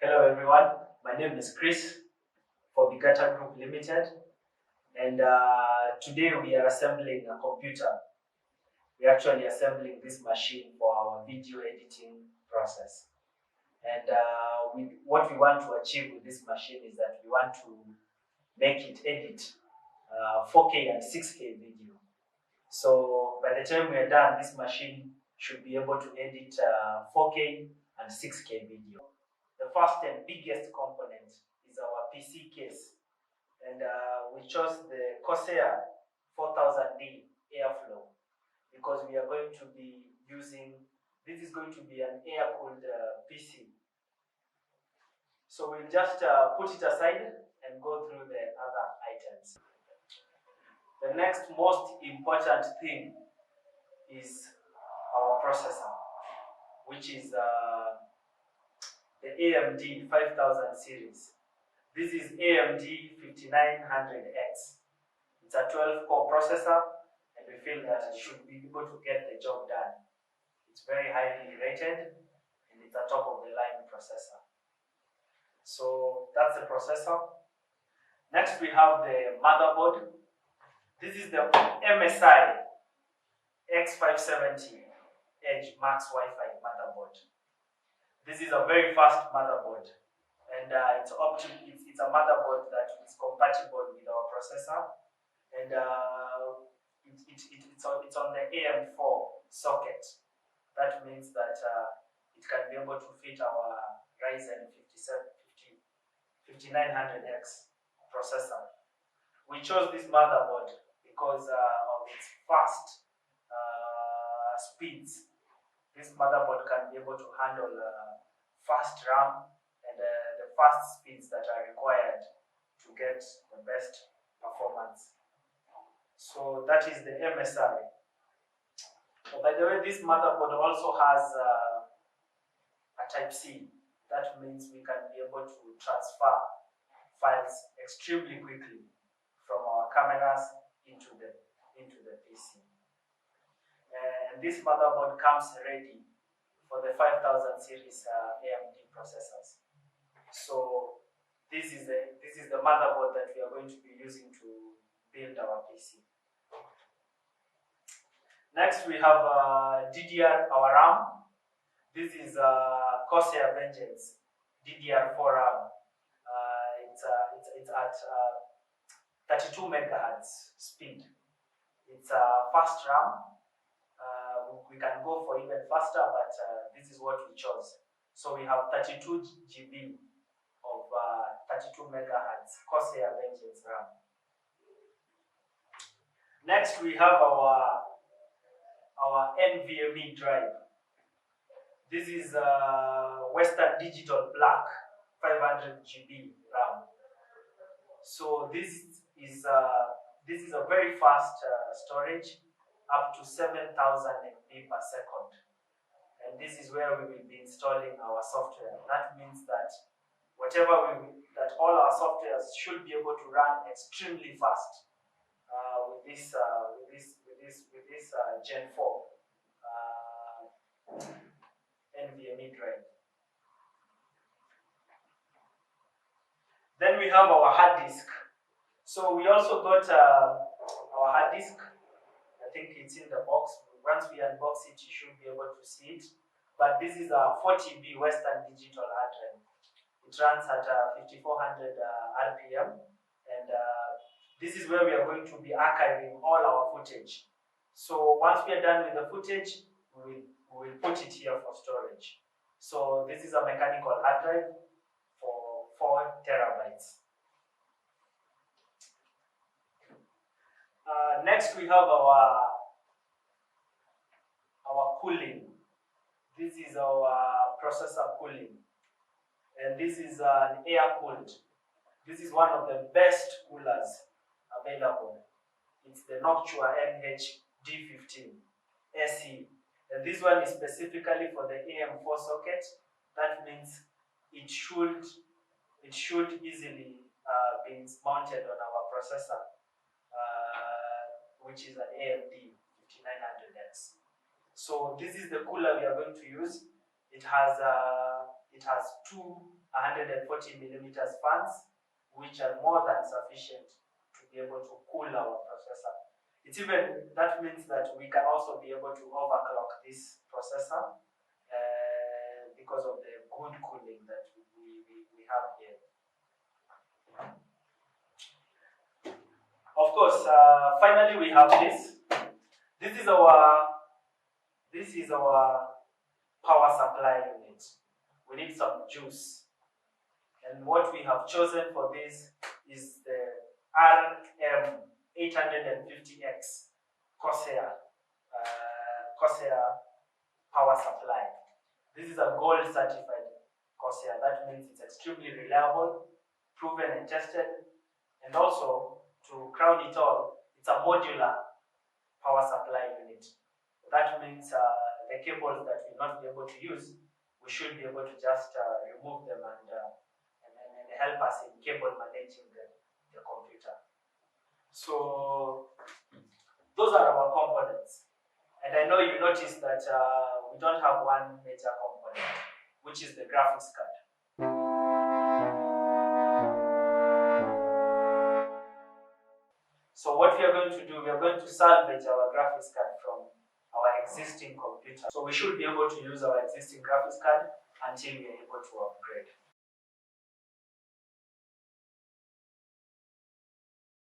Hello everyone, my name is Chris for Bigata Group Limited, and today we are assembling a computer. We're actually assembling this machine for our video editing process. And what we want to achieve with this machine is that we want to make it edit 4K and 6K video. So by the time we are done, this machine should be able to edit 4K and 6K video. The first and biggest component is our PC case, and we chose the Corsair 4000D Airflow because we are going to be using, this is going to be an air-cooled PC. So we'll just put it aside and go through the other items. The next most important thing is our processor, which is the AMD 5000 series. This is AMD 5900X. It's a 12-core processor, and we feel that it should be able to get the job done. It's very highly rated, and it's a top-of-the-line processor. So that's the processor. Next, we have the motherboard. This is the MSI X570 Edge Max Wi-Fi motherboard. This is a very fast motherboard, and it's a motherboard that is compatible with our processor, and it's on the AM4 socket. That means that it can be able to fit our Ryzen 5900X processor. We chose this motherboard because of its fast speeds. This motherboard can be able to handle fast RAM and the fast speeds that are required to get the best performance. So that is the MSI. Oh, by the way, this motherboard also has a Type-C. That means we can be able to transfer files extremely quickly from our cameras into the PC. And this motherboard comes ready for the 5000 series AMD processors. So this is the motherboard that we are going to be using to build our PC. Next, we have DDR, our RAM. This is Corsair Vengeance DDR4 RAM. It's at 32 megahertz speed. It's a fast RAM. We can go for even faster, but this is what we chose. So we have 32 GB of 32 megahertz Corsair Vengeance RAM. Next, we have our NVMe drive. This is Western Digital Black 500 GB RAM. So this is a very fast storage, up to 7,000 MB per second. And this is where we will be installing our software. That means that all our softwares should be able to run extremely fast with this Gen 4 NVMe drive. Then we have our hard disk. So we also got our hard disk. I think it's in the box. Once we unbox it, you should be able to see it. But this is a 40B Western Digital hard drive. It runs at 5400 RPM, and this is where we are going to be archiving all our footage. So once we are done with the footage, we will put it here for storage. So this is a mechanical hard drive for 4 terabytes. Next, we have our cooling. This is our processor cooling, and this is an air-cooled. This is one of the best coolers available. It's the Noctua NH-D15 SE, and this one is specifically for the AM4 socket. That means it should easily be mounted on our processor, which is an AMD 5900X. So this is the cooler we are going to use. It has it has two 140 millimeters fans, which are more than sufficient to be able to cool our processor. That means that we can also be able to overclock this processor because of the good cooling that we have here. Of course, finally we have this. This is our power supply unit. We need some juice. And what we have chosen for this is the RM850X Corsair power supply. This is a gold certified Corsair. That means it's extremely reliable, proven and tested, and also, to crown it all, it's a modular power supply unit. That means the cables that we'll not be able to use, we should be able to just remove them and help us in cable managing the computer. So those are our components. And I know you noticed that we don't have one major component, which is the graphics card. So what we are going to do, we are going to salvage our graphics card from our existing computer. So we should be able to use our existing graphics card until we are able to upgrade.